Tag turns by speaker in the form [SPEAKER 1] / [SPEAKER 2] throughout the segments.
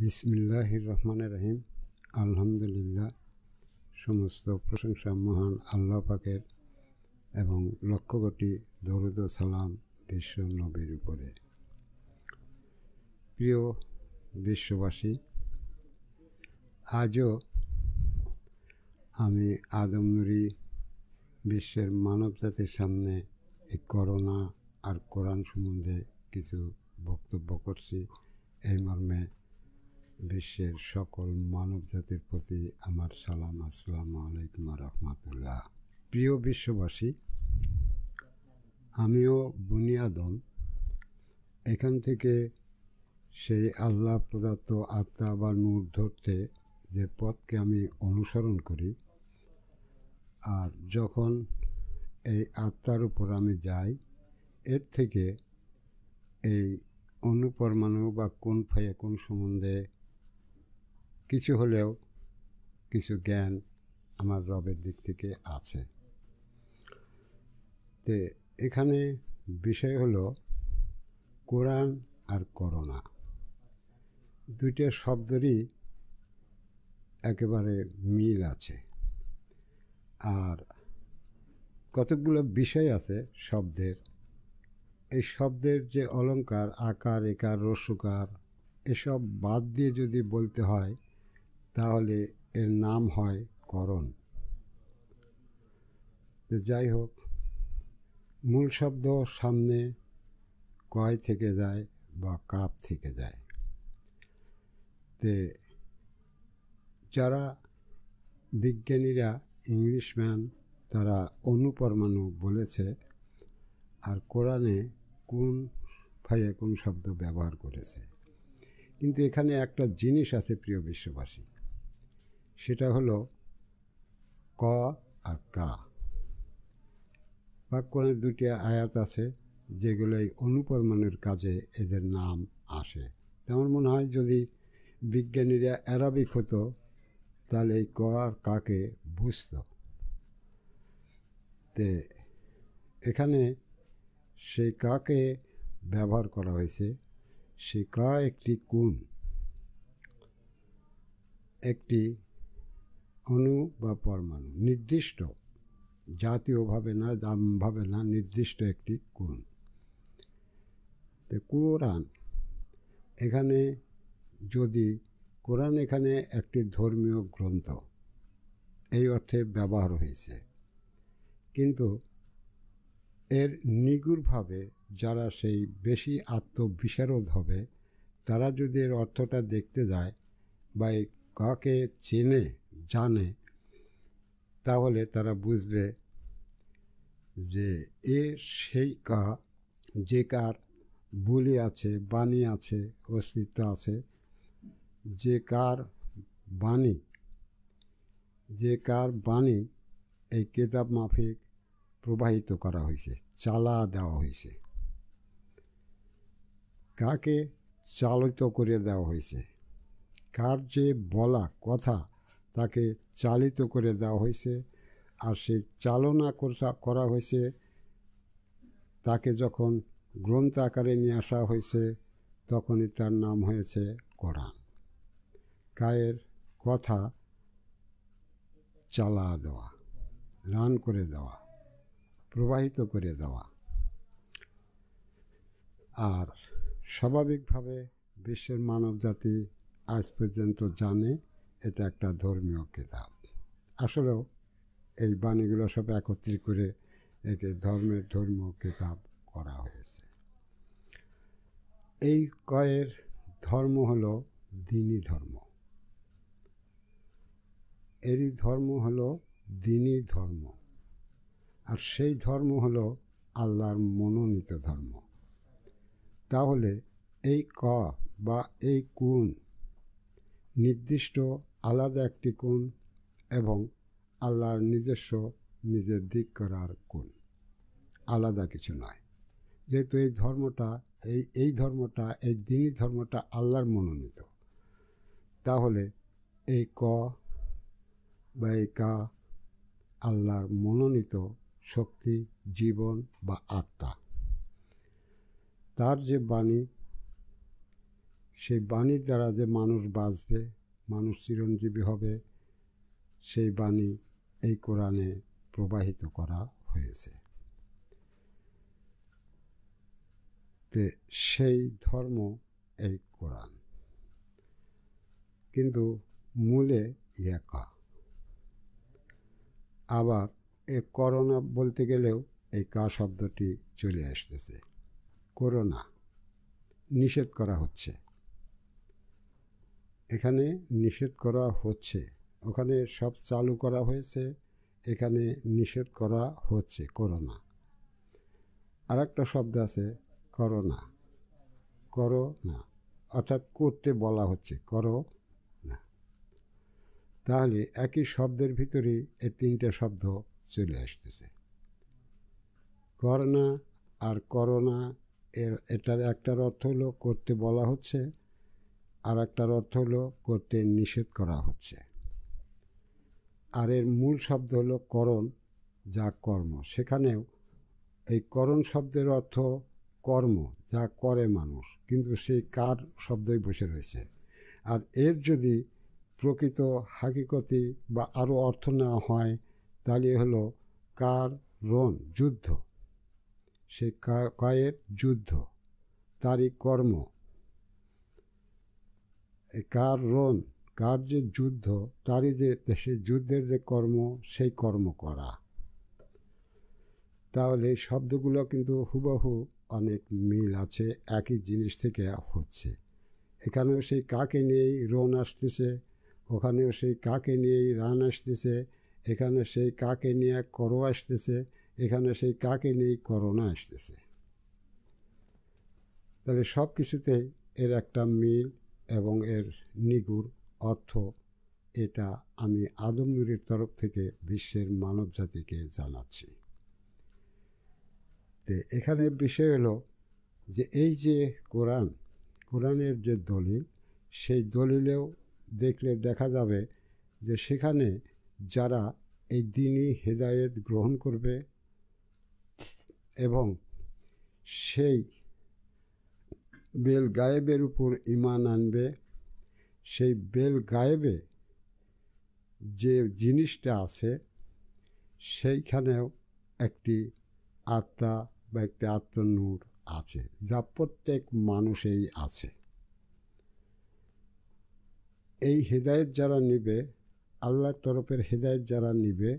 [SPEAKER 1] বিসমিল্লাহির রহমানির রহিম। আলহামদুলিল্লাহ, সমস্ত প্রশংসা মহান আল্লাহ পাকের এবং লক্ষ কোটি দরুদ ও সালাম বিশ্ব নবীর উপরে। প্রিয় বিশ্ববাসী, আজও আমি আদম নুরি বিশ্বের মানবজাতির সামনে এই করোনা আর কোরআন সম্বন্ধে কিছু বক্তব্য করছি। এই মর্মে বিশ্বের সকল মানবজাতির প্রতি আমার সালাম। আসসালামু আলাইকুম রহমতুল্লাহ। প্রিয় বিশ্ববাসী, আমিও বনি আদম। এখান থেকে সেই আল্লাহ প্রদত্ত আত্মা বা নূর ধরতে যে পথকে আমি অনুসরণ করি, আর যখন এই আত্মার উপর আমি যাই, এর থেকে এই অনুপরমাণু বা কোন ফাইয়া কোন সম্বন্ধে কিছু হলেও কিছু জ্ঞান আমার রবের দিক থেকে আছে। তো এখানে বিষয় হলো কোরআন আর করোনা, দুইটা শব্দেরই একেবারে মিল আছে। আর কতকগুলো বিষয় আছে শব্দের। এই শব্দের যে অলঙ্কার, আকার, একার, রস্যকার, এসব বাদ দিয়ে যদি বলতে হয় তাহলে এর নাম হয় করণ। যাই হোক, মূল শব্দ সামনে কয় থেকে যায় বা কাপ থেকে যায়। তে যারা বিজ্ঞানীরা, ইংলিশম্যান, তারা অনুপরমাণু বলেছে, আর কোরআনে কোন ফাইয়া কোন শব্দ ব্যবহার করেছে। কিন্তু এখানে একটা জিনিস আছে প্রিয় বিশ্ববাসী, সেটা হলো ক আর কা। বা কোরআনে দুটি আয়াত আছে যেগুলো এই অনুপরমাণুর কাজে এদের নাম আসে। আমার মনে হয় যদি বিজ্ঞানীরা অ্যারাবিক হতো তাহলে এই ক আর কাকে বুঝত। তে এখানে সেই কাকে ব্যবহার করা হয়েছে। সেই কা একটি কোণ, একটি অণু বা পরমাণু, নির্দিষ্ট, জাতীয়ভাবে না, দামভাবে না, নির্দিষ্ট একটি কোণ। তো কোরআন এখানে, যদি কোরআন এখানে একটি ধর্মীয় গ্রন্থ এই অর্থে ব্যবহার হয়েছে, কিন্তু এর নিগুড়ভাবে যারা সেই বেশি আত্মবিশারদ হবে, তারা যদি এর অর্থটা দেখতে যায় বা এই কাকে চেনে জানে, তাহলে তারা বুঝবে যে এ সেই কা, যে কার বুলি আছে, বাণী আছে, অস্তিত্ব আছে, যে কার বাণী এই কিতাব মাফিক প্রবাহিত করা হয়েছে, চালা দেওয়া হয়েছে, কাকে চালিত করে দেওয়া হয়েছে, কার যে বলা কথা তাকে চালিত করে দেওয়া হয়েছে। আর সেই চালনা করা হয়েছে, তাকে যখন গ্রন্থ আকারে নিয়ে আসা হয়েছে তখনই তার নাম হয়েছে কোরআন। কায়ের কথা চালা দেওয়া, রান করে দেওয়া, প্রবাহিত করে দেওয়া। আর স্বাভাবিকভাবে বিশ্বের মানবজাতি আজ পর্যন্ত জানে এটা একটা ধর্মীয় কিতাব। আসলেও এই বাণীগুলো সব একত্রিত করে একে ধর্মীয় কিতাব করা হয়েছে। এই কয়ের ধর্ম হলো দ্বীনি ধর্ম। এরই ধর্ম হলো দ্বীনি ধর্ম। আর সেই ধর্ম হলো আল্লাহর মনোনীত ধর্ম। তাহলে এই ক বা এই কোণ নির্দিষ্ট আলাদা একটি কোণ এবং আল্লাহর নিজের দিক করার কোণ, আলাদা কিছু নয়। যেহেতু এই ধর্মটা এই দ্বীনি ধর্মটা আল্লাহর মনোনীত, তাহলে এই ক বা এই কা আল্লাহর মনোনীত শক্তি, জীবন বা আত্মা। তার যে বাণী, সেই বাণীর দ্বারা যে মানুষ বাঁচবে, মানুষ চিরঞ্জীবী হবে, সেই বাণী এই কোরআনে প্রবাহিত করা হয়েছে। তো সেই ধর্ম এই কোরআন, কিন্তু মূলে একা। আবার এ করোনা বলতে গেলেও এই কা শব্দটি চলে আসতেছে। করোনা নিষেধ করা হচ্ছে, এখানে নিষেধ করা হচ্ছে, ওখানে সব চালু করা হয়েছে, এখানে নিষেধ করা হচ্ছে করোনা। আর একটা শব্দ আছে করোনা, করো না, অর্থাৎ করতে বলা হচ্ছে, করো না। তাহলে একই শব্দের ভিতরেই এই তিনটে শব্দ চলে আসতেছে। করোনা আর করোনা, এটার একটার অর্থ হলো করতে বলা হচ্ছে, আর একটার অর্থ হলো করতে নিষেধ করা হচ্ছে। আর এর মূল শব্দ হলো করণ, যা কর্ম। সেখানেও এই করণ শব্দের অর্থ কর্ম, যা করে মানুষ, কিন্তু সেই কার শব্দই বসে রয়েছে। আর এর যদি প্রকৃত হাকিকতি বা আরও অর্থ নেওয়া হয়, তাহলে হলো কার রণ, যুদ্ধ। সেই কায়ের যুদ্ধ, তারই কর্ম। কার রণ, কার যে যুদ্ধ, তারই যে সেই যুদ্ধের যে কর্ম, সেই কর্ম করা। তাহলে এই শব্দগুলো কিন্তু হুবহু অনেক মিল আছে, একই জিনিস থেকে হচ্ছে। এখানেও সেই কাকে নিয়েই রণ আসতেছে, ওখানেও সেই কাকে নিয়েই রান আসতেছে, এখানে সেই কাকে নিয়ে করো আসতেছে, এখানে সেই কাকে নিয়েই করোনা আসতেছে। তাহলে সব কিছুতেই এর একটা মিল এবং এর নিগুড় অর্থ, এটা আমি আদম নূরের তরফ থেকে বিশ্বের মানব জাতিকে জানাচ্ছি। তো এখানে বিষয় হলো যে এই যে কোরআনের যে দলিল, সেই দলিলেও দেখলে দেখা যাবে যে সেখানে যারা এই দ্বীনি হেদায়েত গ্রহণ করবে এবং সেই বেল গায়েবের উপর ঈমান আনবে, সেই বেল গায়েবে যে জিনিসটা আছে সেইখানেও একটি আত্মা বা একটি আত্মনূর আছে, যা প্রত্যেক মানুষেই আছে। এই হেদায়েত যারা নিবে, আল্লাহর তরফের হেদায়েত যারা নিবে,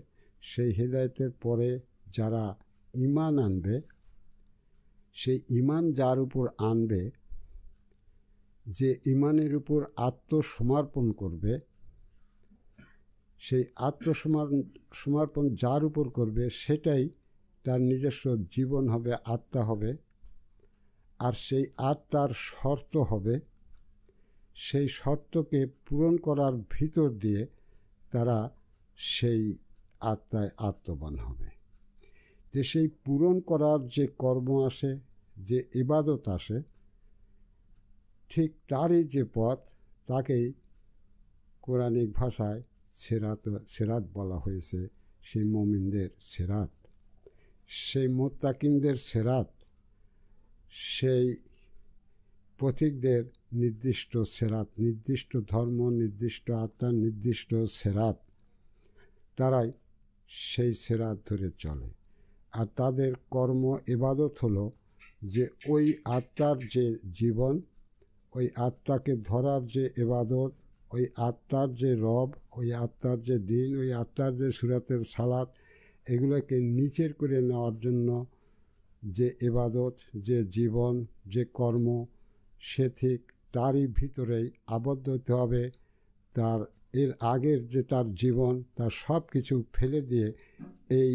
[SPEAKER 1] সেই হেদায়েতের পরে যারা ঈমান আনবে, সেই ঈমান যার উপর আনবে, যে ঈমানের উপর আত্মসমর্পণ করবে, সেই আত্মসমর্পণ যার উপর করবে, সেটাই তার নিজস্ব জীবন হবে, আত্মা হবে। আর সেই আত্মার শর্ত হবে, সেই শর্তকে পূরণ করার ভিতর দিয়ে তারা সেই আত্মায় আত্মবান হবে। যে সেই পূরণ করার যে কর্ম আসে, যে ইবাদত আসে, ঠিক তারই যে পথ, তাকেই কোরআনিক ভাষায় সেরাত বলা হয়েছে। সেই মুমিনদের সেরাত, সেই মুত্তাকিনদের সেরাত, সেই পথিকদের নির্দিষ্ট সেরাত, নির্দিষ্ট ধর্ম, নির্দিষ্ট আত্মার নির্দিষ্ট সেরাত, তারাই সেই সেরাত ধরে চলে। আর তাদের কর্ম ইবাদত হলো যে ওই আত্মার যে জীবন, ওই আত্মাকে ধরার যে ইবাদত, ওই আত্মার যে রব, ওই আত্মার যে দিন, ওই আত্মার যে সুরাতের সালাত, এগুলোকে নিচের করে নেওয়ার জন্য যে ইবাদত, যে জীবন, যে কর্ম, সে ঠিক তারই ভিতরেই আবদ্ধ হতে হবে। তার এর আগের যে তার জীবন, তার সব কিছু ফেলে দিয়ে এই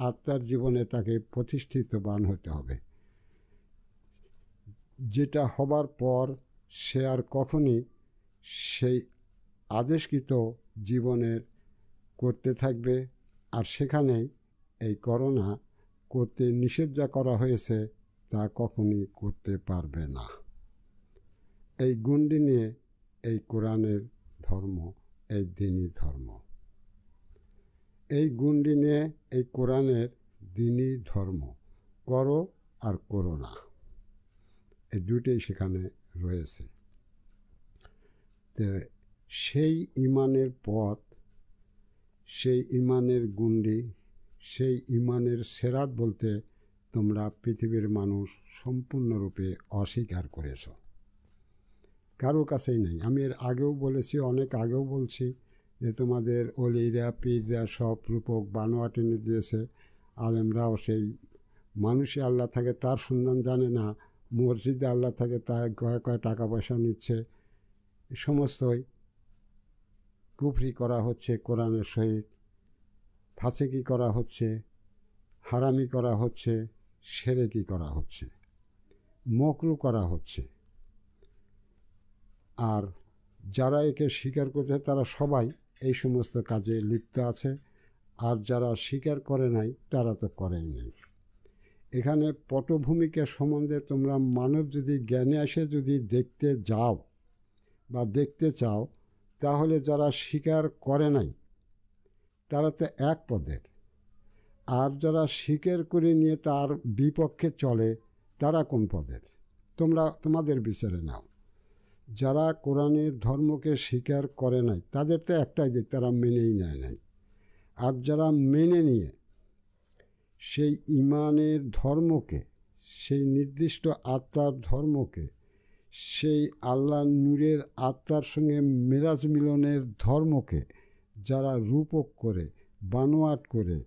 [SPEAKER 1] আত্মার জীবনে তাকে প্রতিষ্ঠিতবান হতে হবে। যেটা হবার পর সে আর কখনই সেই আদেশকৃত জীবনের করতে থাকবে। আর সেখানেই এই করোনা করতে নিষেধ যা করা হয়েছে, তা কখনই করতে পারবে না। এই গুণটি নিয়ে এই কোরআনের ধর্ম, এই দ্বীনি ধর্ম, এই গুণটি নিয়ে এই কোরআনের দ্বীনি ধর্ম, করো আর করো না, এই দুটোই সেখানে রয়েছে। তো সেই ইমানের পথ, সেই ইমানের গুন্ডি, সেই ইমানের সেরাত বলতে তোমরা পৃথিবীর মানুষ সম্পূর্ণরূপে অস্বীকার করেছ। কারো কাছেই নেই। আমি এর আগেও বলেছি, অনেক আগেও বলছি যে তোমাদের অলিরা পীররা সব রূপক বানোয়াট এনে দিয়েছে। আলেমরাও সেই মানুষই আল্লাহ থাকে তার সন্ধান জানে না, মসজিদে আল্লাহ থাকে তার কয় টাকা পয়সা নিচ্ছে। সমস্তই কুফরি করা হচ্ছে কোরআনের সহিত, ফাসিকি করা হচ্ছে, হারামি করা হচ্ছে, শিরকি করা হচ্ছে, মকরু করা হচ্ছে। আর যারা একে স্বীকার করছে তারা সবাই এই সমস্ত কাজে লিপ্ত আছে, আর যারা স্বীকার করে নাই তারা তো করেই নাই। এখানে পটভূমিকা সম্বন্ধে তোমরা মানব যদি জ্ঞানে আসে যদি দেখতে যাও বা দেখতে চাও, তাহলে যারা স্বীকার করে নাই তারা তো এক পদের, আর যারা স্বীকার করে নিয়ে তার বিপক্ষে চলে তারা কোন পদের, তোমরা তোমাদের বিচারে নাও। যারা কোরআনের ধর্মকে স্বীকার করে নাই তাদের তো একটাই দিক, তারা মেনেই নেয় নাই। আর যারা মেনে নিয়ে সেই ইমানের ধর্মকে, সেই নির্দিষ্ট আত্মার ধর্মকে, সেই আল্লাহ নূরের আত্মার সঙ্গে মেরাজ মিলনের ধর্মকে যারা রূপক করে, বানোয়াট করে,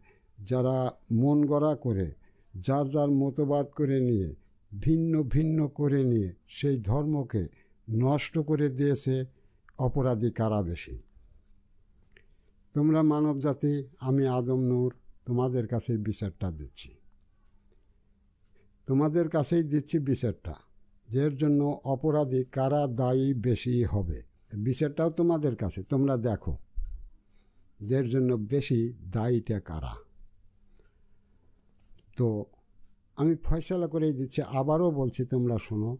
[SPEAKER 1] যারা মন গড়া করে, যার যার মতবাদ করে নিয়ে, ভিন্ন ভিন্ন করে নিয়ে সেই ধর্মকে নষ্ট করে দিয়েছে, অপরাধী কারা বেশি? তোমরা মানব জাতি, আমি আদম নূর তোমাদের কাছে বিচারটা দিচ্ছি, তোমাদের কাছেই দিচ্ছি বিচারটা, যের জন্য অপরাধী কারা দায়ী বেশি হবে। বিচারটাও তোমাদের কাছে, তোমরা দেখো যের জন্য বেশি দায়ীটা কারা। তো আমি ফয়সালা করেই দিচ্ছি, আবারও বলছি তোমরা শোনো,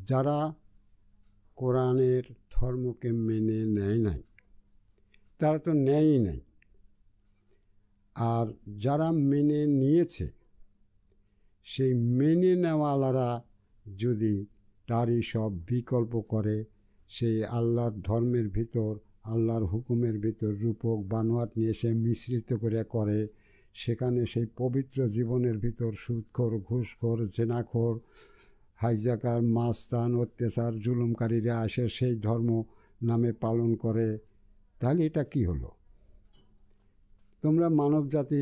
[SPEAKER 1] যারা কোরআনের ধর্মকে মেনে নেয় নাই তারা তো নেয়ই নাই, আর যারা মেনে নিয়েছে সেই মেনে নেওয়ালারা যদি তারই সব বিকল্প করে, সেই আল্লাহর ধর্মের ভিতর, আল্লাহর হুকুমের ভিতর রূপক বানোয়াট নিয়ে সে মিশ্রিত করে, সেখানে সেই পবিত্র জীবনের ভিতর সুদখোর, ঘুষখোর, জেনাখোর, হাইজাকার, মাস্তান, অত্যাচার, জুলুমকারীরা আসে সেই ধর্ম নামে পালন করে, তাহলে এটা কি হলো? তোমরা মানব জাতি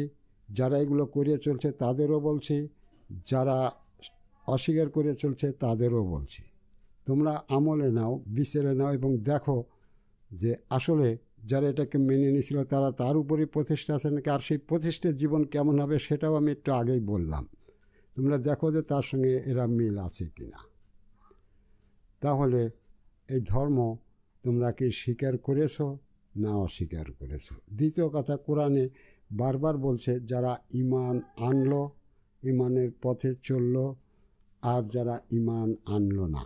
[SPEAKER 1] যারা এগুলো করে চলছে তাদেরও বলছি, যারা অস্বীকার করে চলছে তাদেরও বলছি, তোমরা আমলে নাও, বিচারে নাও এবং দেখো যে আসলে যারা এটাকে মেনে নিয়েছিল তারা তার উপরই প্রতিষ্ঠা আছে নাকি, আর সেই প্রতিষ্ঠার জীবন কেমন হবে সেটাও আমি একটু আগেই বললাম। তোমরা দেখো যে তার সঙ্গে এরা মিল আছে কি না। তাহলে এই ধর্ম তোমরা কি স্বীকার করেছো না অস্বীকার করেছো? দ্বিতীয় কথা, কোরআনে বারবার বলছে যারা ঈমান আনলো, ঈমানের পথে চললো, আর যারা ঈমান আনলো না।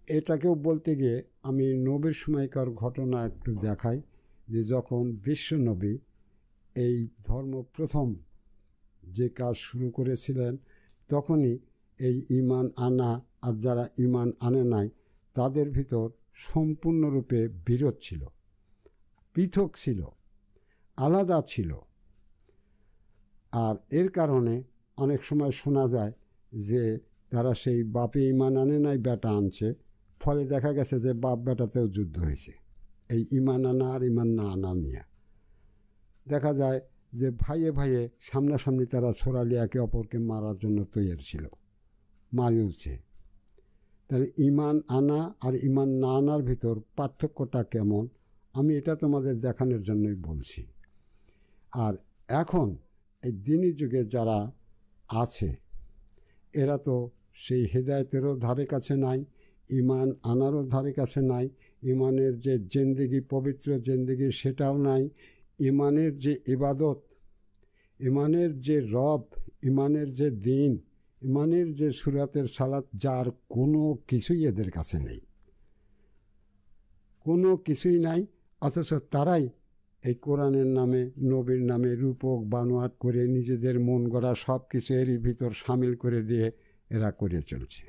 [SPEAKER 1] এটাকেও বলতে গিয়ে আমি নবীর সময়কার ঘটনা একটু দেখাই, যে যখন বিশ্বনবী এই ধর্ম প্রথম যে কাজ শুরু করেছিলেন, তখনই এই ঈমান আনা আর যারা ঈমান আনে নাই তাদের ভিতর সম্পূর্ণরূপে বিরোধ ছিল, পৃথক ছিল, আলাদা ছিল। আর এর কারণে অনেক সময় শোনা যায় যে তারা সেই বাপে ঈমান আনে নাই, বেটা আনছে, ফলে দেখা গেছে যে বাপ বেটাতেও যুদ্ধ হয়েছে এই ঈমান আনা আর ঈমান না আনা নিয়ে। দেখা যায় যে ভাইয়ে ভাইয়ে সামনাসামনি তারা ছড়ালি একে অপরকে মারার জন্য তৈরি ছিল, মারিয়েছে। তাহলে ঈমান আনা আর ঈমান না আনার ভিতর পার্থক্যটা কেমন, আমি এটা তোমাদের দেখানোর জন্যই বলছি। আর এখন এই দিনী যুগে যারা আছে এরা তো সেই হেদায়েতেরও ধারে কাছে নাই, ঈমান আনারও ধারে কাছে নাই, ঈমানের যে জিন্দেগি, পবিত্র জিন্দেগি সেটাও নাই, ঈমানের যে ইবাদত, ঈমানের যে রব, ঈমানের যে দিন, ঈমানের যে সুরাতের সালাত, যার কোনো কিছুই এদের কাছে নেই, কোনো কিছুই নাই। অথচ তারাই এই কোরআনের নামে, নবীর নামে রূপক বানোয়াট করে নিজেদের মন গড়া সব কিছু এরই ভিতর সামিল করে দিয়ে এরা করে চলছে।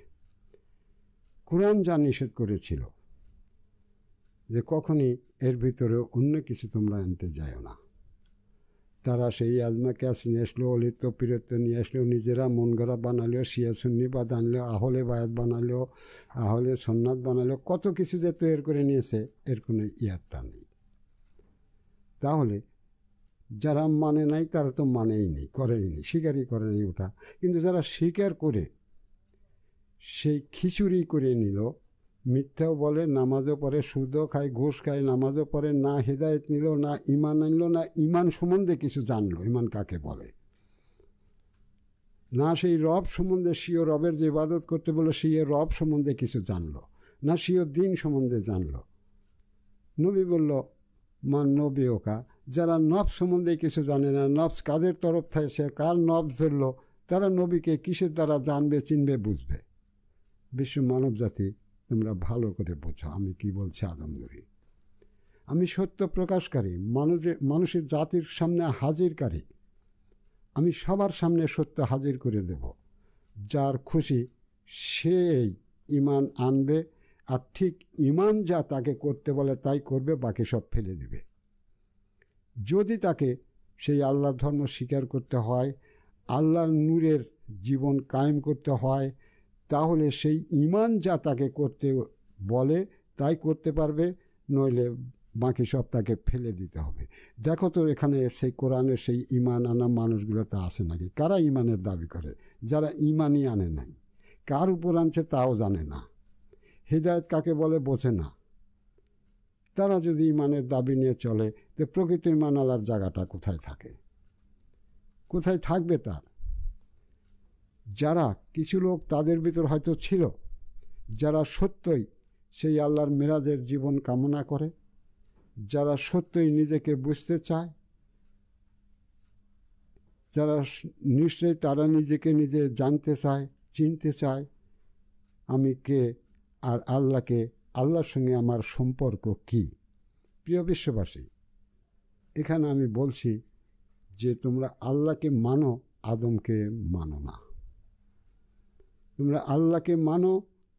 [SPEAKER 1] কোরআন যা নিষেধ করেছিল যে কখনই এর ভিতরে অন্য কিছু তোমরা আনতে যাও না, তারা সেই আজমা ক্যাস নিয়ে আসলো, অলিত পিরত্ব নিয়ে আসলো, নিজেরা মন গড়া বানালো, শিয়া সুন্নি বাদ আনলো, আহলে বায়াত বানালো, আহলে সন্ন্যাত বানালো, কত কিছু যে তৈরি করে নিয়েছে, এর কোনো ইয়ারটা নেই। তাহলে যারা মানে নাই তারা তো মানেই নেই, করেই নেই, স্বীকারই করে নেই ওটা। কিন্তু যারা স্বীকার করে সেই খিচুড়ি করে নিল, মিথ্যাও বলে, নামাজও পড়ে, সুদও খায়, ঘুষ খায়, নামাজও পড়ে, না হেদায়েত নিল, না ইমান আনলো, না ইমান সম্বন্ধে কিছু জানলো, ইমান কাকে বলে, না সেই রব সম্বন্ধে, স্বীয় রবের যে ইবাদত করতে বলে সেই রব সম্বন্ধে কিছু জানলো, না স্বীয় দিন সম্বন্ধে জানলো। নবী বলল মান নবী ওকা, যারা নফস সম্বন্ধে কিছু জানে না, নফস কাদের তরফ থেকে সে কার নফস ধরলো, তারা নবীকে কিসের দ্বারা জানবে, চিনবে, বুঝবে? বিশ্ব মানব জাতি, তোমরা ভালো করে বোঝো আমি কি বলছি। আদমগরি, আমি সত্য প্রকাশকারী, মানুষের জাতির সামনে হাজিরকারী। আমি সবার সামনে সত্য হাজির করে দেব। যার খুশি সেই ঈমান আনবে, আর ঠিক ঈমান যা তাকে করতে বলে তাই করবে, বাকি সব ফেলে দেবে। যদি তাকে সেই আল্লাহর ধর্ম স্বীকার করতে হয়, আল্লাহর নূরের জীবন কায়েম করতে হয়, তাহলে সেই ঈমান যা তাকে করতে বলে তাই করতে পারবে, নইলে বাকি সব তাকে ফেলে দিতে হবে। দেখো তো এখানে সেই কোরআনের সেই ঈমান আনা মানুষগুলো তা আছে নাকি? কারা ঈমানের দাবি করে? যারা ঈমানই আনে নাই, কার উপর আনছে তাও জানে না, হিদায়াত কাকে বলে বোঝে না। তারা যদি ঈমানের দাবি নিয়ে চলে, তো প্রকৃত ঈমান আলার জায়গাটা কোথায় থাকে? কোথায় থাকবে তার? যারা কিছু লোক তাদের ভিতর হয়তো ছিল, যারা সত্যই সেই আল্লাহর মেরাজের জীবন কামনা করে, যারা সত্যই নিজেকে বুঝতে চায়, যারা নিশ্চয়ই তারা নিজেকে নিজে জানতে চায়, চিনতে চায়, আমি কে আর আল্লাহর সঙ্গে আমার সম্পর্ক কি। প্রিয় বিশ্ববাসী, এখানে আমি বলছি যে তোমরা আল্লাহকে মানো, আদমকে মানো না। তোমরা আল্লাহকে মানো,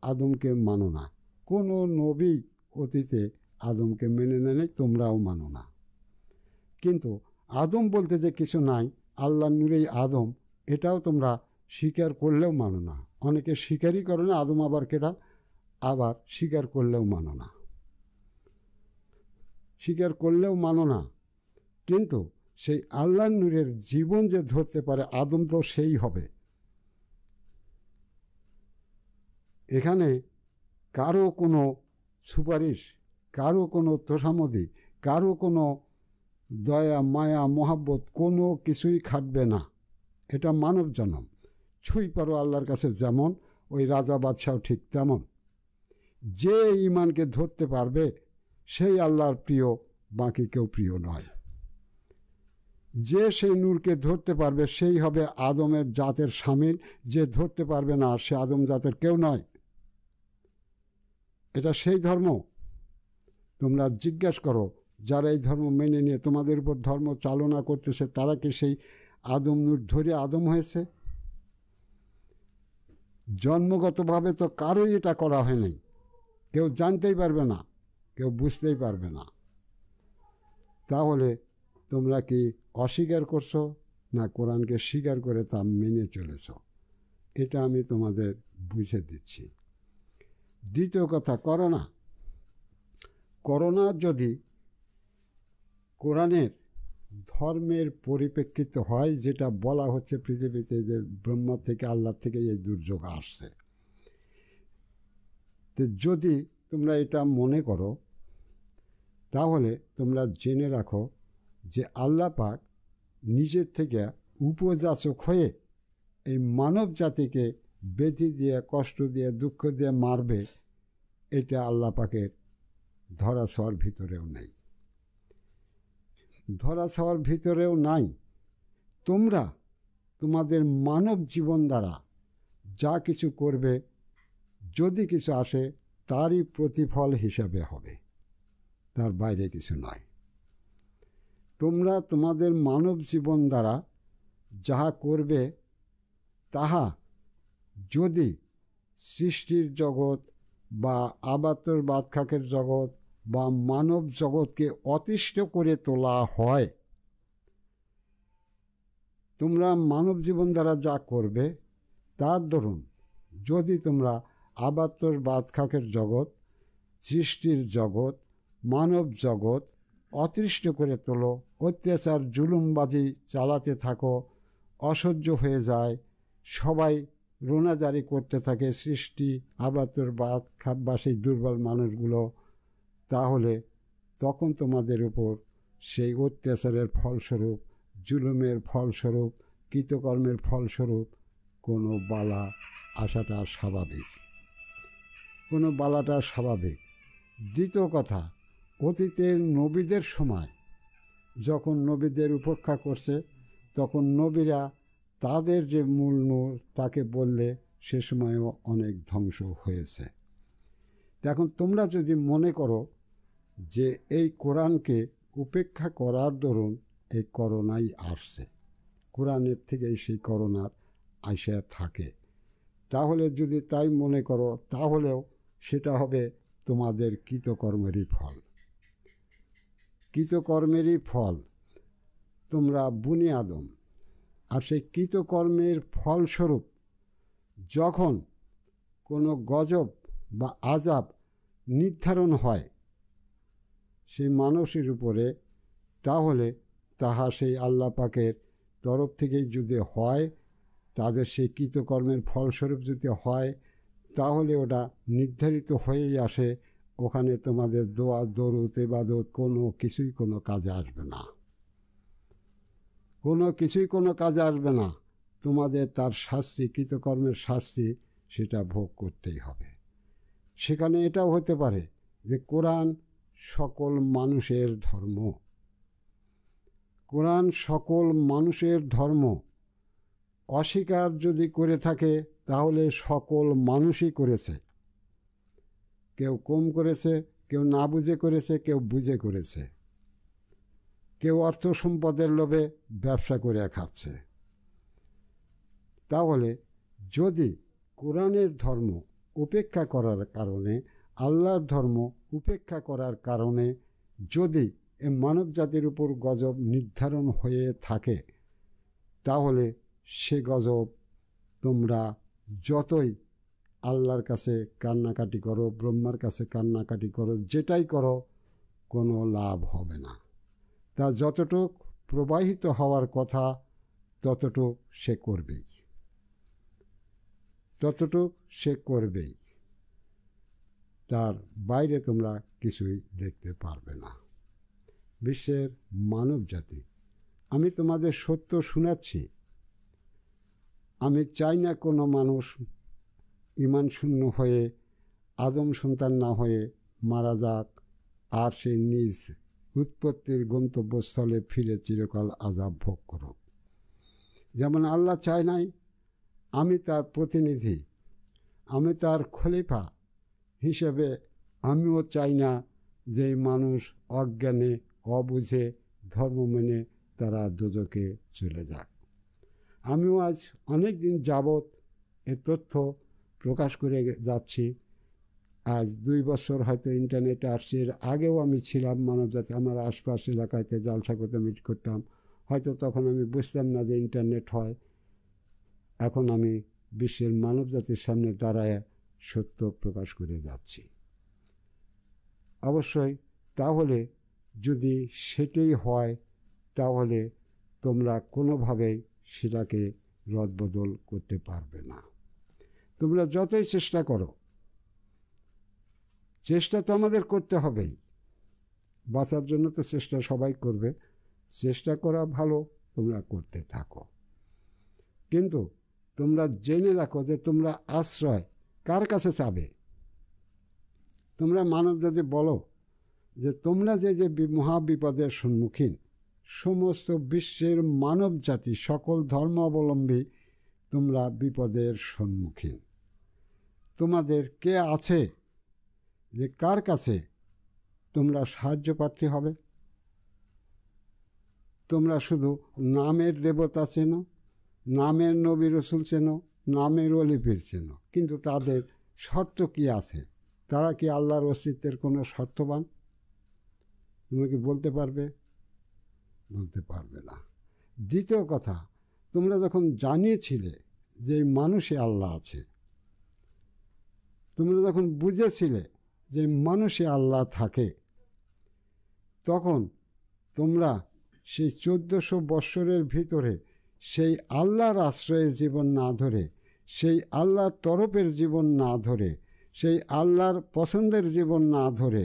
[SPEAKER 1] আদমকে মানো না। কোনো নবী অতীতে আদমকে মেনে নেয়, তোমরাও মানো না। কিন্তু আদম বলতে যে কিছু নাই, আল্লাহর নূরেই আদম, এটাও তোমরা স্বীকার করলেও মানো না। অনেকে স্বীকারই করে না, আদম আবার কেটা, আবার স্বীকার করলেও মানো না, স্বীকার করলেও মানো না। কিন্তু সেই আল্লাহর নূরের জীবন যে ধরতে পারে, আদম তো সেই হবে। এখানে কারো কোনো সুপারিশ, কারো কোনো তোষামদি, কারো কোনো দয়া মায়া মহাব্বত কোনো কিছুই খাটবে না। এটা মানব জন্ম। ছুঁই পারো আল্লাহর কাছে যেমন, ওই রাজা বাদশাও ঠিক তেমন। যে ঈমানকে ধরতে পারবে সেই আল্লাহর প্রিয়, বাকি কেউ প্রিয় নয়। যে সেই নূরকে ধরতে পারবে সেই হবে আদমের জাতের শামিল, যে ধরতে পারবে না সে আদম জাতের কেউ নয়। এটা সেই ধর্ম। তোমরা জিজ্ঞাসা করো, যারা এই ধর্ম মেনে নিয়ে তোমাদের উপর ধর্ম চালনা করতেছে, তারা কি সেই আদম নূর ধরে আদম হয়েছে? জন্মগতভাবে তো কারোই এটা করা হয় নাই। কেউ জানতেই পারবে না, কেউ বুঝতেই পারবে না। তাহলে তোমরা কি অস্বীকার করছো, না কোরআনকে স্বীকার করে তা মেনে চলেছ? এটা আমি তোমাদের বুঝে দিচ্ছি। দ্বিতীয় কথা, করোনা যদি কোরআনের ধর্মের পরিপ্রেক্ষিত হয়, যেটা বলা হচ্ছে পৃথিবীতে যে ব্রহ্মা থেকে, আল্লাহ থেকে এই দুর্যোগ আসছে, তো যদি তোমরা এটা মনে করো, তাহলে তোমরা জেনে রাখো যে আল্লাহ পাক নিজের থেকে উপযাচক হয়ে এই মানব জাতিকে ব্যাধি দিয়ে, কষ্ট দিয়ে, দুঃখ দিয়ে মারবে, এটা আল্লাহ পাকের ধরা ছোঁয়ার ভিতরেও নেই। ধরা ছোঁয়ার ভিতরেও নাই। তোমরা তোমাদের মানব জীবন দ্বারা যা কিছু করবে, যদি কিছু আসে তারই প্রতিফল হিসাবে হবে, তার বাইরে কিছু নয়। তোমরা তোমাদের মানব জীবন দ্বারা যাহা করবে, তাহা যদি সৃষ্টির জগৎ বা আবাত্তর বাদখাকের জগৎ বা মানব জগৎকে অতিষ্ঠ করে তোলা হয়, তোমরা মানব জীবন দ্বারা যা করবে তার দরুন যদি তোমরা আবাত্তর বাদখাকের জগৎ, সৃষ্টির জগৎ, মানব জগৎ অতিষ্ঠ করে তোলো, অত্যাচার জুলুমবাজি চালাতে থাকো, অসহ্য হয়ে যায়, সবাই রোনাজারি করতে থাকে সৃষ্টি আবাত্তর বা সেই দুর্বল মানুষগুলো, তাহলে তখন তোমাদের উপর সেই অত্যাচারের ফলস্বরূপ, জুলুমের ফলস্বরূপ, কৃতকর্মের ফলস্বরূপ কোনো বালা আসাটা স্বাভাবিক, কোনো বালাটা স্বাভাবিক। দ্বিতীয় কথা, অতীতের নবীদের সময় যখন নবীদের উপেক্ষা করছে, তখন নবীরা তাদের যে মূল নূর তাকে বললে সে সময়ও অনেক ধ্বংস হয়েছে। এখন তোমরা যদি মনে করো যে এই কোরআনকে উপেক্ষা করার দরুন এই করোনাই আসছে, কোরআনের থেকেই সেই করোনার আইসা থাকে, তাহলে যদি তাই মনে করো তাহলেও সেটা হবে তোমাদের কৃতকর্মেরই ফল। কৃতকর্মেরই ফল, তোমরা বনি আদম, আর সেই কৃতকর্মের ফলস্বরূপ যখন কোনো গজব বা আযাব নির্ধারণ হয় সেই মানুষের উপরে, তাহলে তাহা সেই আল্লাহ পাকের তরফ থেকেই যদি হয়, তাদের সেই কৃতকর্মের ফলস্বরূপ যদি হয়, তাহলে ওটা নির্ধারিত হয়েই আসে। ওখানে তোমাদের দোয়া দরুদ ইবাদত কোনো কিছুই কোনো কাজে আসবে না, কোনো কিছুই কোনো কাজে আসবে না। তোমাদের তার শাস্তি, কৃতকর্মের শাস্তি, সেটা ভোগ করতেই হবে। সেখানে এটাও হতে পারে যে কোরআন সকল মানুষের ধর্ম, কোরআন সকল মানুষের ধর্ম অস্বীকার যদি করে থাকে তাহলে সকল মানুষই করেছে, কেউ কম করেছে, কেউ না বুঝে করেছে, কেউ বুঝে করেছে, কেউ অর্থ সম্পদের লোভে ব্যবসা করে খাচ্ছে। তাহলে যদি কোরআনের ধর্ম উপেক্ষা করার কারণে, আল্লাহর ধর্ম উপেক্ষা করার কারণে যদি এ মানব জাতির উপর গজব নির্ধারণ হয়ে থাকে, তাহলে সে গজব তোমরা যতই আল্লাহর কাছে কান্নাকাটি করো, ব্রহ্মার কাছে কান্নাকাটি করো, যেটাই করো, কোনো লাভ হবে না। তা যতটুক প্রবাহিত হওয়ার কথা ততটুক সে করবেই, ততটুক সে করবেই, তার বাইরে তোমরা কিছুই দেখতে পারবে না। বিশ্বের মানব জাতি, আমি তোমাদের সত্য শোনাচ্ছি, আমি চাই না কোনো মানুষ ঈমান শূন্য হয়ে, আদম সন্তান না হয়ে মারা যাক আর সে নিজ উৎপত্তির গন্তব্যস্থলে ফিরে চিরকাল আযাব ভোগ করুক। যেমন আল্লাহ চায় নাই, আমি তার প্রতিনিধি, আমি তার খলিফা হিসেবে আমিও চাই না যে মানুষ অজ্ঞানে অবুঝে ধর্ম মেনে তারা দোজখে চলে যাক। আমিও আজ অনেক দিন যাবৎ এ তথ্য প্রকাশ করে যাচ্ছি। আজ 2 বছর হয়তো ইন্টারনেটে আসছে, এর আগেও আমি ছিলাম মানবজাতি, আমার আশপাশ এলাকাতে জালসা করতে মিট করতাম, হয়তো তখন আমি বুঝতাম না যে ইন্টারনেট হয়। এখন আমি বিশ্বের মানবজাতির সামনে দাঁড়ায় সত্য প্রকাশ করে যাচ্ছি। অবশ্যই তাহলে যদি সেটাই হয়, তাহলে তোমরা কোনোভাবেই সেটাকে রদবদল করতে পারবে না। তোমরা যতই চেষ্টা করো, চেষ্টা তো আমাদের করতে হবেই, বাঁচার জন্য তো চেষ্টা সবাই করবে, চেষ্টা করা ভালো, তোমরা করতে থাকো। কিন্তু তোমরা জেনে রাখো যে তোমরা আশ্রয় কার কাছে চাবে। তোমরা মানব জাতি বলো যে তোমরা যে যে মহাবিপদের সম্মুখীন, সমস্ত বিশ্বের মানব জাতি সকল ধর্ম অবলম্বী তোমরা বিপদের সম্মুখীন। তোমাদের কে আছে যে কার কাছে তোমরা সাহায্য প্রার্থী হবে? তোমরা শুধু নামের দেবতা চেনো, নামের নবী রসুল চেনো, নামের অলিপির চিহ্ন, কিন্তু তাদের শর্ত কি আছে? তারা কি আল্লাহর অস্তিত্বের কোনো শর্তবান? তুমি কি বলতে পারবে? বলতে পারবে না। দ্বিতীয় কথা, তোমরা যখন জানিয়েছিলে যে মানুষে আল্লাহ আছে, তোমরা যখন বুঝেছিলে যে মানুষে আল্লাহ থাকে, তখন তোমরা সেই 1400 বৎসরের ভিতরে সেই আল্লাহর আশ্রয়ে জীবন না ধরে, সেই আল্লাহর তরফের জীবন না ধরে, সেই আল্লাহর পছন্দের জীবন না ধরে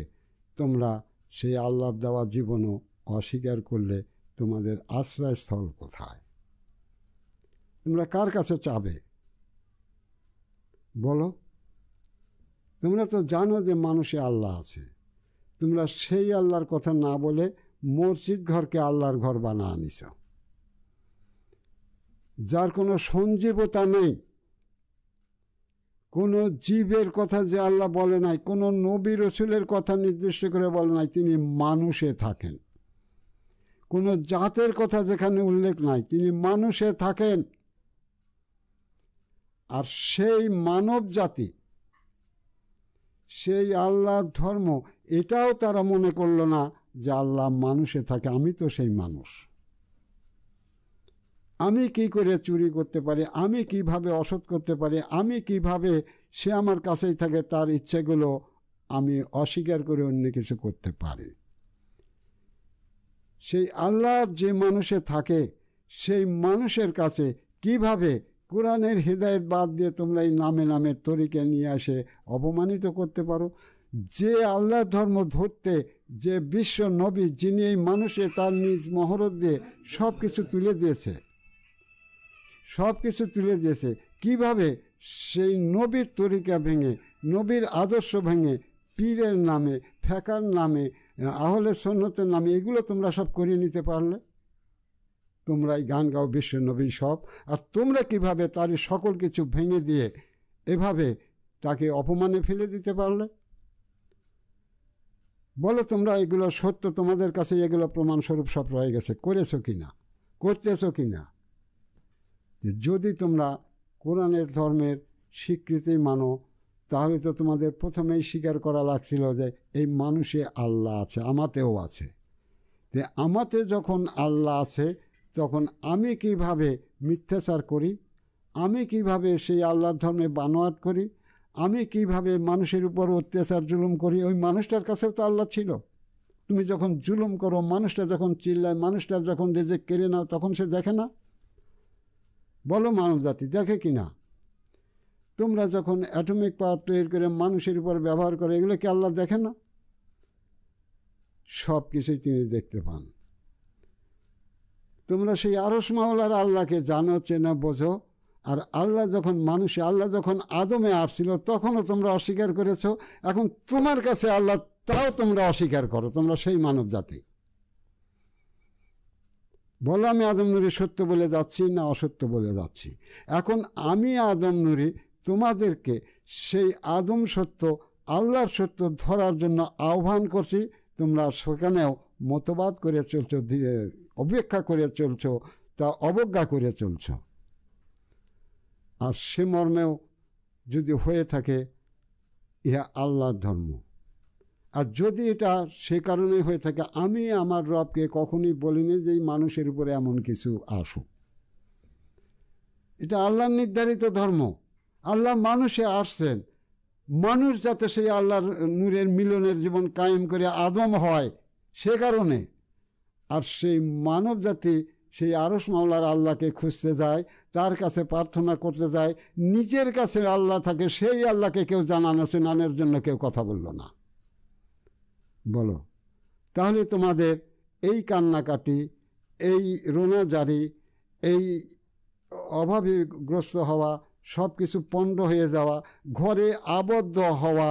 [SPEAKER 1] তোমরা সেই আল্লাহর দেওয়া জীবনও অস্বীকার করলে। তোমাদের আশ্রয়স্থল কোথায়? তোমরা কার কাছে চাবে বলো? তোমরা তো জানো যে মানুষে আল্লাহ আছে। তোমরা সেই আল্লাহর কথা না বলে মসজিদ ঘরকে আল্লাহর ঘর বানা আনিছ, যার কোনো সঞ্জীবতা নেই। কোনো জীবের কথা যে আল্লাহ বলে নাই, কোনো নবী রসুলের কথা নির্দিষ্ট করে বলে নাই, তিনি মানুষে থাকেন। কোনো জাতের কথা যেখানে উল্লেখ নাই, তিনি মানুষে থাকেন। আর সেই মানব জাতি, সেই আল্লাহর ধর্ম, এটাও তারা মনে করল না যে আল্লাহ মানুষে থাকে। আমি তো সেই মানুষ, আমি কি করে চুরি করতে পারি, আমি কিভাবে অসৎ করতে পারি, আমি কিভাবে সে আমার কাছেই থাকে তার ইচ্ছেগুলো আমি অস্বীকার করে অন্য কিছু করতে পারি। সেই আল্লাহ যে মানুষে থাকে, সেই মানুষের কাছে কিভাবে কোরআনের হেদায়েত বাদ দিয়ে তোমরা এই নামে নামের তরিকে নিয়ে আসে অপমানিত করতে পারো? যে আল্লাহর ধর্ম ধরতে, যে বিশ্ব নবী, যিনি এই মানুষে তার নিজ মহরত দিয়ে সব কিছু তুলে দিয়েছে, কিভাবে সেই নবীর তরিকা ভেঙে, নবীর আদর্শ ভেঙে, পীরের নামে, ফেকার নামে, আহলে সুন্নতের নামে এগুলো তোমরা সব করিয়ে নিতে পারলে? তোমরাই গান গাও বিশ্ব নবী সব, আর তোমরা কিভাবে তার সকল কিছু ভেঙে দিয়ে এভাবে তাকে অপমানে ফেলে দিতে পারলে? বলো তোমরা এগুলো সত্য, তোমাদের কাছে এগুলো প্রমাণস্বরূপ সব রয়ে গেছে, করেছো কি না, করতেছো কি না? যদি তোমরা কোরআনের ধর্মের স্বীকৃতি মানো, তাহলে তো তোমাদের প্রথমেই স্বীকার করা লাগছিল যে এই মানুষে আল্লাহ আছে, আমাতেও আছে। তো আমাতে যখন আল্লাহ আছে, তখন আমি কিভাবে মিথ্যাচার করি, আমি কিভাবে সেই আল্লাহর ধর্মে বানোয়াট করি, আমি কিভাবে মানুষের উপর অত্যাচার জুলুম করি, ওই মানুষটার কাছেও তো আল্লাহ ছিল। তুমি যখন জুলুম করো, মানুষটা যখন চিল্লায়, মানুষটার যখন রেজেক কেড়ে নাও, তখন সে দেখে না? বলো মানব জাতি দেখে কি না? তোমরা যখন অ্যাটমিক পাওয়ার তৈরি করে মানুষের উপর ব্যবহার করে, এগুলো কি আল্লাহ দেখে না? সব কিছুই তিনি দেখতে পান। তোমরা সেই আরশ মাওলার আল্লাহকে জানো, চেনা, বোঝো। আর আল্লাহ যখন আদমে আসছিল, তখনও তোমরা অস্বীকার করেছো। এখন তোমার কাছে আল্লাহ, তাও তোমরা অস্বীকার করো। তোমরা সেই মানব জাতি। বলো আমি আদম নুরি সত্য বলে যাচ্ছি না অসত্য বলে যাচ্ছি? এখন আমি আদম নুরি তোমাদেরকে সেই আদম সত্য, আল্লাহর সত্য ধরার জন্য আহ্বান করছি। তোমরা সেখানেও মতবাদ করে চলছো, অপেক্ষা করে চলছো, তা অবজ্ঞা করে চলছ। আর সে মর্মেও যদি হয়ে থাকে ইহা আল্লাহর ধর্ম, আর যদি এটা সে কারণে হয়ে থাকে, আমি আমার রবকে কখনই বলিনি যে এই মানুষের উপরে এমন কিছু আসুক। এটা আল্লাহর নির্ধারিত ধর্ম। আল্লাহ মানুষে আসছেন, মানুষ যাতে সেই আল্লাহর নূরের মিলনের জীবন কায়েম করে আদম হয়, সে কারণে। আর সেই মানব জাতি সেই আরশ মাওলার আল্লাহকে খুঁজতে যায়, তার কাছে প্রার্থনা করতে যায়। নিজের কাছে আল্লাহ থাকে, সেই আল্লাহকে কেউ জানানোর জন্য কেউ কথা বলল না। বলো তাহলে তোমাদের এই কান্নাকাটি, এই রোনাজারি, এই অভাবগ্রস্ত হওয়া, সব কিছু পণ্ড হয়ে যাওয়া, ঘরে আবদ্ধ হওয়া,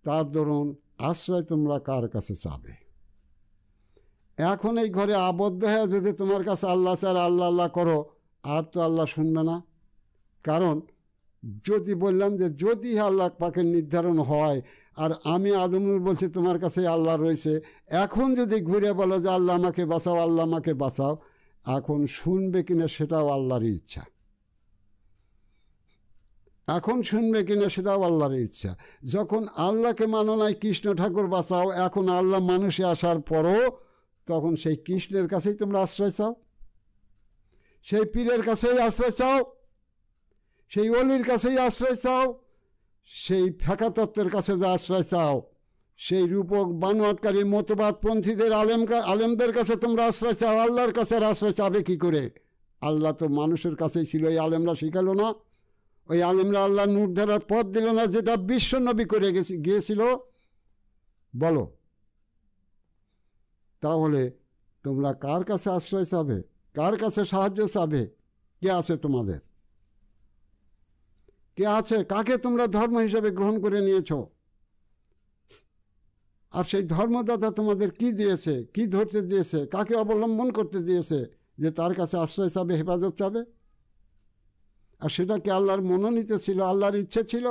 [SPEAKER 1] তার দরুন আশ্রয় তোমরা কার কাছে চাবে? এখন এই ঘরে আবদ্ধ হয়ে যদি তোমার কাছে আল্লাহ চার, আল্লাহ আল্লাহ করো, আর তো আল্লাহ শুনবে না। কারণ যদি বললাম যে যদি আল্লাহ পাকের নির্ধারণ হয়, আর আমি আদমনুর বলছি তোমার কাছে আল্লাহ রয়েছে, এখন যদি ঘুরে বলো যে আল্লাহ আমাকে বাঁচাও, আল্লাহ আমাকে বাঁচাও, এখন শুনবে কিনা সেটাও আল্লাহরই ইচ্ছা। এখন শুনবে কিনা সেটাও আল্লাহর ইচ্ছা। যখন আল্লাহকে মানো নাই, কৃষ্ণ ঠাকুর বাঁচাও, এখন আল্লাহ মানুষে আসার পরও তখন সেই কৃষ্ণের কাছেই তোমরা আশ্রয় চাও, সেই পীরের কাছেই আশ্রয় চাও, সেই অলির কাছেই আশ্রয় চাও, সেই ফেঁকা তত্ত্বের কাছে যা আশ্রয় চাও, সেই রূপক বানোয়াটকারী মতবাদপন্থীদের আলেমদের কাছে তোমরা আশ্রয় চাও। আল্লাহর কাছে আশ্রয় চাবে কি করে? আল্লাহ তো মানুষের কাছেই ছিল, এই আলেমরা শিখালো না? ওই আলেমরা আল্লাহ নূর ধরার পথ দিল না, যেটা বিশ্ব নবী করে গিয়েছিল? বলো, তাহলে তোমরা কার কাছে আশ্রয় চাবে? কার কাছে সাহায্য চাবে? কে আছে তোমাদের? কে আছে? কাকে তোমরা ধর্ম হিসেবে গ্রহণ করে নিয়েছ? আর সেই ধর্মদাতা তোমাদের কি দিয়েছে, কি ধরতে দিয়েছে, কাকে অবলম্বন করতে দিয়েছে যে তার কাছে আশ্রয় চাবে, হেফাজত চাবে? আর সেটা কি আল্লাহর মনোনীত ছিল, আল্লাহর ইচ্ছে ছিল?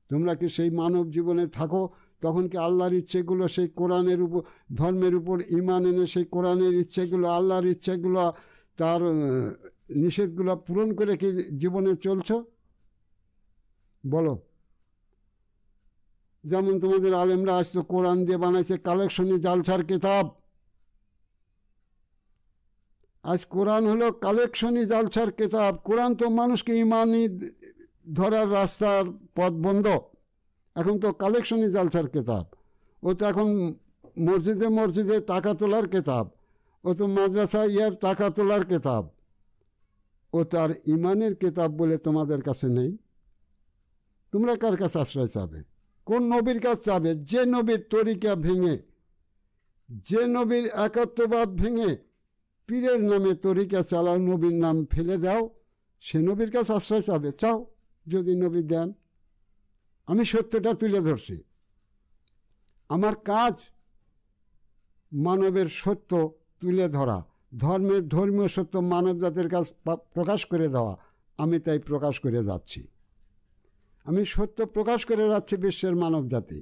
[SPEAKER 1] তোমরা কি সেই মানব জীবনে থাকো, তখন কি আল্লাহর ইচ্ছেগুলো, সেই কোরআনের উপর, ধর্মের উপর ঈমান এনে সেই কোরআনের ইচ্ছেগুলো, আল্লাহর ইচ্ছেগুলো, তার নিষেধগুলো পূরণ করে কি জীবনে চলছ? বলো। যেমন তোমাদের আলেমরা আজ তো কোরআন দিয়ে বানাইছে কালেকশনি জালসার কিতাব। আজ কোরআন হলো কালেকশনি জালসার কিতাব। কোরআন তো মানুষকে ইমানি ধরার রাস্তার পথ বন্ধ। এখন তো কালেকশনি জালসার কিতাব। ও তো এখন মসজিদে মসজিদে টাকা তোলার কিতাব। ও তো মাদ্রাসা টাকা তোলার কিতাব। ও তার ইমানের কিতাব বলে তোমাদের কাছে নেই। তোমরা কার কাছে আশ্রয় চাবে? কোন নবীর কাছে চাবে? যে নবীর তরিকা ভেঙে, যে নবীর একাত্মবাদ ভেঙে পীরের নামে তরিকা চালাও, নবীর নাম ফেলে দাও, সে নবীর কাছে আশ্রয় চাবে। চাও, যদি নবী দেন। আমি সত্যটা তুলে ধরছি। আমার কাজ মানবের সত্য তুলে ধরা, ধর্মীয় সত্য মানব জাতির কাছ প্রকাশ করে দেওয়া। আমি তাই প্রকাশ করে যাচ্ছি। আমি সত্য প্রকাশ করে যাচ্ছি বিশ্বের মানব জাতি।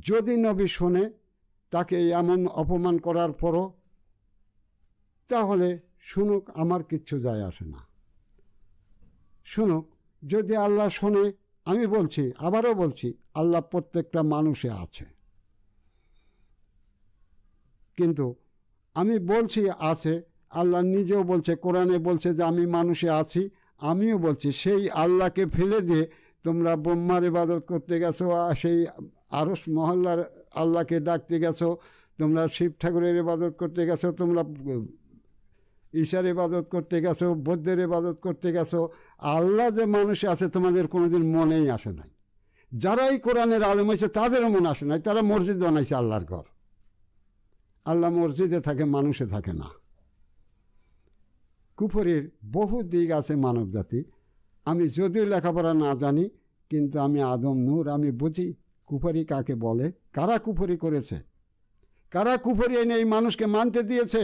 [SPEAKER 1] যদি নবী শোনে তাকে এমন অপমান করার পরও, তাহলে শুনুক, আমার কিচ্ছু যায় আসে না। শুনুক। যদি আল্লাহ শোনে, আমি বলছি, আবারও বলছি, আল্লাহ প্রত্যেকটা মানুষে আছে। কিন্তু আমি বলছি আছে, আল্লাহ নিজেও বলছে, কোরআনে বলছে যে আমি মানুষে আছি। আমিও বলছি, সেই আল্লাহকে ফেলে দিয়ে তোমরা ব্রহ্মার ইবাদত করতে গেছো, সেই আরশ মহল্লার আল্লাহকে ডাকতে গেছো, তোমরা শিব ঠাকুরের ইবাদত করতে গেছো, তোমরা ঈশার ইবাদত করতে গেছো, বৌদ্ধের ইবাদত করতে গেছো। আল্লাহ যে মানুষে আছে তোমাদের কোনোদিন মনেই আসে নাই। যারাই কোরআনের আলেম হয়েছে তাদেরও মনে আসে নাই। তারা মসজিদ বানাইছে আল্লাহর ঘর। আল্লাহ মসজিদে থাকে, মানুষে থাকে না। কুফরির বহু দিক আছে মানব জাতি। আমি যদিও লেখাপড়া না জানি, কিন্তু আমি আদম নূর, আমি বুঝি কুফরি কাকে বলে, কারা কুফরি করেছে, কারা কুফরি এনে এই মানুষকে মানতে দিয়েছে,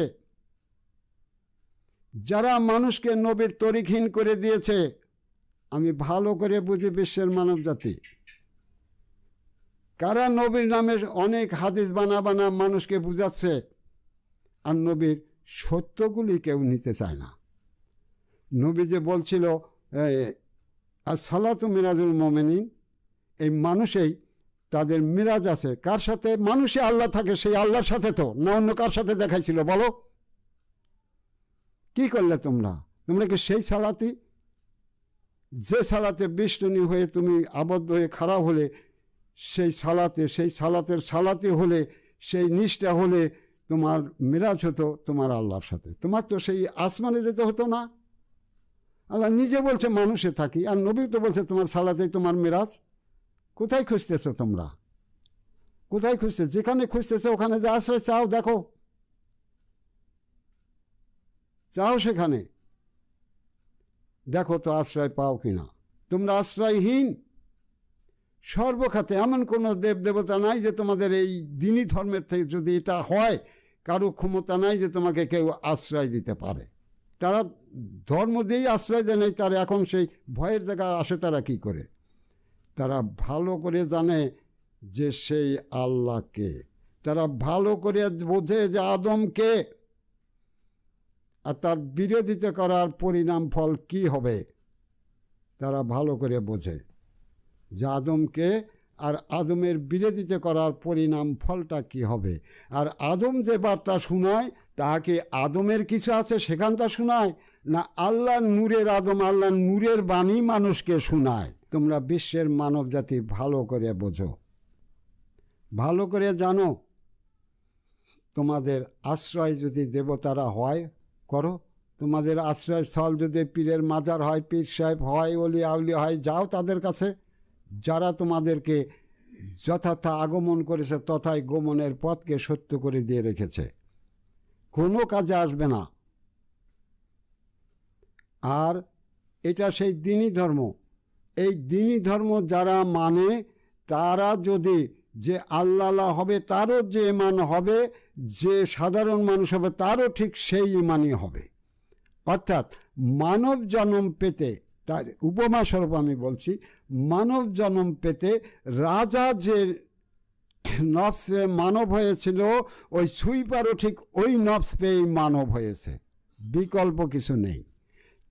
[SPEAKER 1] যারা মানুষকে নবীর তরিকহীন করে দিয়েছে। আমি ভালো করে বুঝি বিশ্বের মানব জাতি। কারা নবীর নামে অনেক হাদিস বানা মানুষকে বুঝাচ্ছে, আর নবীর সত্যগুলি কেউ নিতে চায় না। নবী যে বলছিল আর সালাতু মিরাজুল মোমেনিন, এই মানুষেই তাদের মিরাজ আছে। কার সাথে? মানুষে আল্লাহ থাকে, সেই আল্লাহর সাথে তো না, অন্য কার সাথে দেখাইছিল? বলো, কি করলে তোমরা? তোমরা কি সেই সালাতি, যে সালাতে বেষ্টনী হয়ে তুমি আবদ্ধ হয়ে খারাপ হলে, সেই সালাতের সালাতি হলে, সেই নিষ্ঠা হলে তোমার মিরাজ হতো তোমার আল্লাহর সাথে। তোমার তো সেই আসমানে যেতে হতো না। আল্লাহ নিজে বলছে মানুষে থাকি, আর নবী তো বলছে তোমার সালাতেই তোমার মিরাজ। কোথায় খুঁজতেছো তোমরা? কোথায় খুঁজতে? যেখানে খুঁজতেছো ওখানে যে আশ্রয় চাও, দেখো, চাও সেখানে, দেখো তো আশ্রয় পাও কিনা। তোমরা আশ্রয়হীন সর্বখাতে। এমন কোনো দেবতা নাই যে তোমাদের এই দিনী ধর্মের থেকে, যদি এটা হয়, কারো ক্ষমতা নাই যে তোমাকে কেউ আশ্রয় দিতে পারে। তারা ধর্ম দিয়েই আশ্রয় দেয় নাই। তারা এখন সেই ভয়ের জায়গা আসে। তারা কি করে? তারা ভালো করে জানে যে সেই আল্লাহকে, তারা ভালো করে বোঝে যে আদমকে, আর তার বিরোধিতা করার পরিণাম ফল কি হবে। তারা ভালো করে বোঝে যে আদমকে আর আদমের বিরোধিতা করার পরিণাম ফলটা কি হবে। আর আদম যে বার্তা শোনায় তাহা কি আদমের কিছু আছে সেখানটা শোনায়, না আল্লাহর নূরের আদম, আল্লাহর নূরের বাণী মানুষকে শোনায়। তোমরা বিশ্বের মানব জাতি ভালো করে বোঝো, ভালো করে জানো। তোমাদের আশ্রয় যদি দেবতারা হয় করো, তোমাদের আশ্রয়স্থল যদি পীরের মাজার হয়, পীর সাহেব হয়, অলি আউলি হয়, যাও তাদের কাছে, যারা তোমাদেরকে যথার্থ আগমন করেছে তথায় গমনের পথকে সত্য করে দিয়ে রেখেছে, কোনো কাজে আসবে না। আর এটা সেই দ্বীনি ধর্ম। এই দ্বীনি ধর্ম যারা মানে তারা যদি যে আল্লাহ হবে তারও যে ইমান হবে, যে সাধারণ মানুষ হবে তারও ঠিক সেই ইমানই হবে। অর্থাৎ মানব জন্ম পেতে, তার উপমা স্বরূপ আমি বলছি, মানব জন্ম পেতে রাজা যে নফস পেয়ে মানব হয়েছিল, ওই সুইপারও ঠিক ওই নফস পেয়েই মানব হয়েছে, বিকল্প কিছু নেই।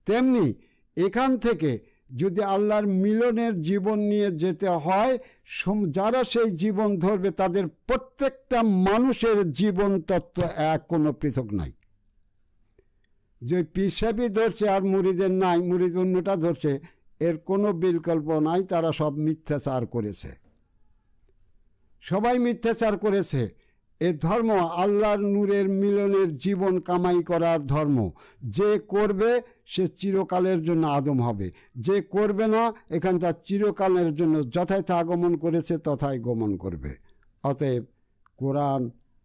[SPEAKER 1] তেমনি এখান থেকে যদি আল্লাহর মিলনের জীবন নিয়ে যেতে হয়, যারা সেই জীবন ধরবে তাদের প্রত্যেকটা মানুষের জীবন তত্ত্ব এক, কোনো পৃথক নাই। যে পিসাবি ধরছে আর মুরিদের নাই, মুরিদ অন্যটা ধরছে, এর কোনো বিকল্প নাই। তারা সব মিথ্যাচার করেছে, সবাই মিথ্যাচার করেছে। এ ধর্ম আল্লাহর নূরের মিলনের জীবন কামাই করার ধর্ম। যে করবে সে চিরকালের জন্য আদম হবে, যে করবে না এখানটা চিরকালের জন্য যথাযথ আগমন করেছে তথায় গমন করবে। অতএব কোরআন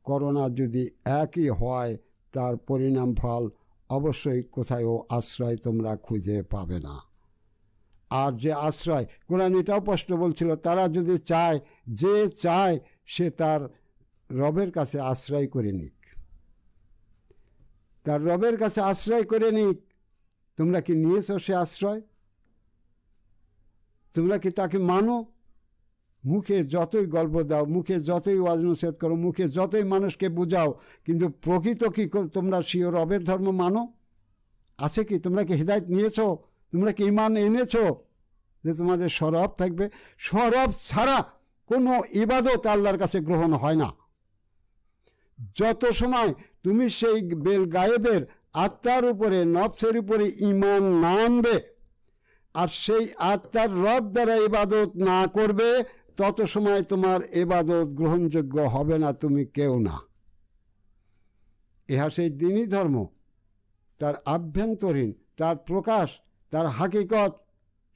[SPEAKER 1] করোনা যদি একই হয়, তার পরিণাম ফল অবশ্যই কোথায়ও আশ্রয় তোমরা খুঁজে পাবে না। আর যে আশ্রয়, কোরআন এটাও স্পষ্ট বলছিল, তারা যদি চায়, যে চায় সে তার রবের কাছে আশ্রয় করে নিক, তার রবের কাছে আশ্রয় করে নিক। তোমরা কি নিয়েছো সে আশ্রয়? তোমরা কি তাকে মানো? মুখে যতই গল্প দাও, মুখে যতই ওয়াজ নসিহত করো, মুখে যতই মানুষকে বুঝাও, কিন্তু প্রকৃত কি তোমরা স্বীয় রবের ধর্ম মানো? আছে কি? তোমরা কি হিদায়াত নিয়েছো? তোমরা কি ঈমান এনেছো যে তোমাদের সরব থাকবে? সরব ছাড়া কোনো ইবাদত আল্লাহর কাছে গ্রহণ হয় না। যত সময় তুমি সেই বেল গায়েবের আত্মার উপরে, নফসের উপরে ঈমান না আনবে আর সেই আত্মার রব দ্বারা ইবাদত না করবে, তত সময় তোমার ইবাদত গ্রহণযোগ্য হবে না, তুমি কেউ না। ইহা সেই দ্বীনি ধর্ম, তার আভ্যন্তরীণ, তার প্রকাশ, তার হাকিকত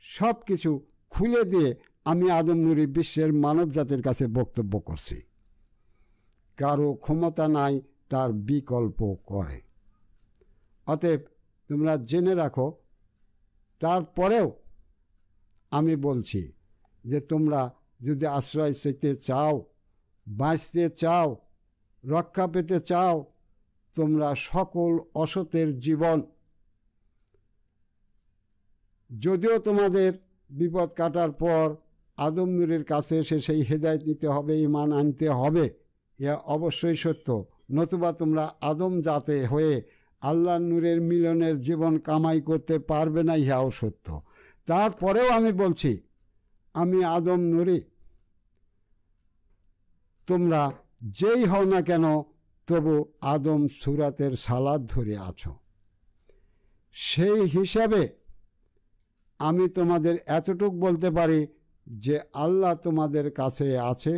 [SPEAKER 1] সব কিছু খুলে দিয়ে আমি আদম নুরি বিশ্বের মানব জাতির কাছে বক্তব্য করছি। কারো ক্ষমতা নাই তার বিকল্প করে। অতএব তোমরা জেনে রাখো, তারপরেও আমি বলছি যে তোমরা যদি আশ্রয় পেতে চাও, বাঁচতে চাও, রক্ষা পেতে চাও, তোমরা সকল অসতের জীবন, যদিও তোমাদের বিপদ কাটার পর আদম নূরের কাছে এসে সেই হেদায়েত নিতে হবে, ঈমান আনতে হবে, ইহা অবশ্যই সত্য। নতুবা তোমরা আদম জাতে হয়ে আল্লাহর নূরের মিলনের জীবন কামাই করতে পারবে না, ইহাও সত্য। তারপরেও আমি বলছি, আমি আদম নূরি, তোমরা যেই হও না কেন তবু আদম সুরাতের সালাদ ধরে আছো। সেই হিসাবে আমি তোমাদের এতটুক বলতে পারি যে আল্লাহ তোমাদের কাছে আছে।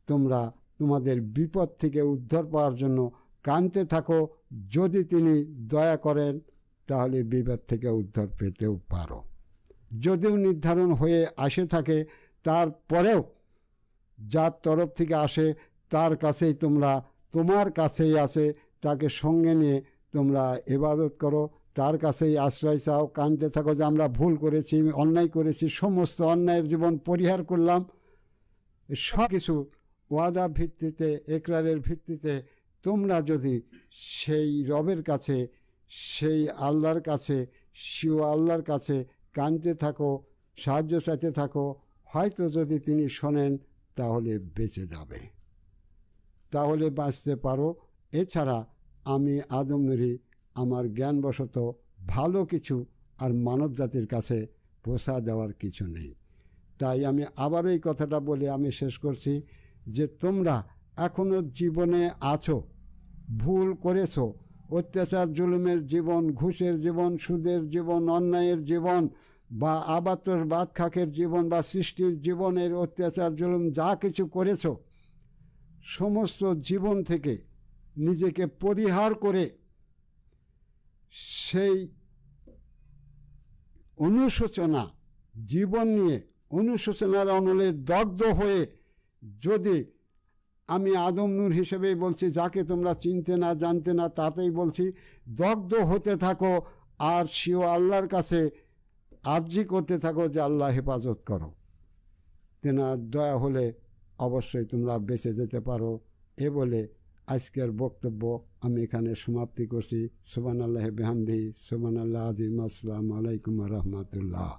[SPEAKER 1] তোমরা তোমাদের বিপদ থেকে উদ্ধার পাওয়ার জন্য কাঁদতে থাকো। যদি তিনি দয়া করেন তাহলে বিপদ থেকে উদ্ধার পেতেও পারো। যদিও নির্ধারণ হয়ে আসে থাকে, তারপরেও যার তরফ থেকে আসে তার কাছেই তোমরা, তোমার কাছেই আসে, তাকে সঙ্গে নিয়ে তোমরা ইবাদত করো, তার কাছেই আশ্রয় চাও, কাঁদতে থাকো যে আমরা ভুল করেছি, অন্যায় করেছি, সমস্ত অন্যায়ের জীবন পরিহার করলাম। সব কিছু ওয়াদা ভিত্তিতে, একরারের ভিত্তিতে তোমরা যদি সেই রবের কাছে, সেই আল্লাহর কাছে, শিও আল্লাহর কাছে কাঁদতে থাকো, সাহায্য চাইতে থাকো, হয়তো যদি তিনি শোনেন তাহলে বেঁচে যাবে, তাহলে বাঁচতে পারো। এছাড়া আমি আদম নূরি আমার জ্ঞানবশত ভালো কিছু আর মানব জাতির কাছে পোষা দেওয়ার কিছু নেই। তাই আমি আবার এই কথাটা বলে আমি শেষ করছি যে তোমরা এখনও জীবনে আছো, ভুল করেছো, অত্যাচার জুলুমের জীবন, ঘুষের জীবন, সুদের জীবন, অন্যায়ের জীবন বা আবাতর বাদ খাকের জীবন বা সৃষ্টির জীবনের অত্যাচার জুলুম যা কিছু করেছো, সমস্ত জীবন থেকে নিজেকে পরিহার করে সেই অনুশোচনা জীবন নিয়ে অনুশোচনার অনলে দগ্ধ হয়ে, যদি আমি আদম নূর হিসেবেই বলছি, যাকে তোমরা চিনতে না জানতে না তাতেই বলছি, দগ্ধ হতে থাকো আর সিও আল্লাহর কাছে আর্জি করতে থাকো যে আল্লাহ হেফাজত করো, তেনার দয়া হলে অবশ্যই তোমরা বেঁচে যেতে পারো। এ বলে আজকের বক্তব্য আমি এখানে সমাপ্তি করছি। সুবহানাল্লাহি বিহামদিহি, সুবহানাল্লাহ আযীম। আসসালামু আলাইকুম ওয়া রাহমাতুল্লাহ।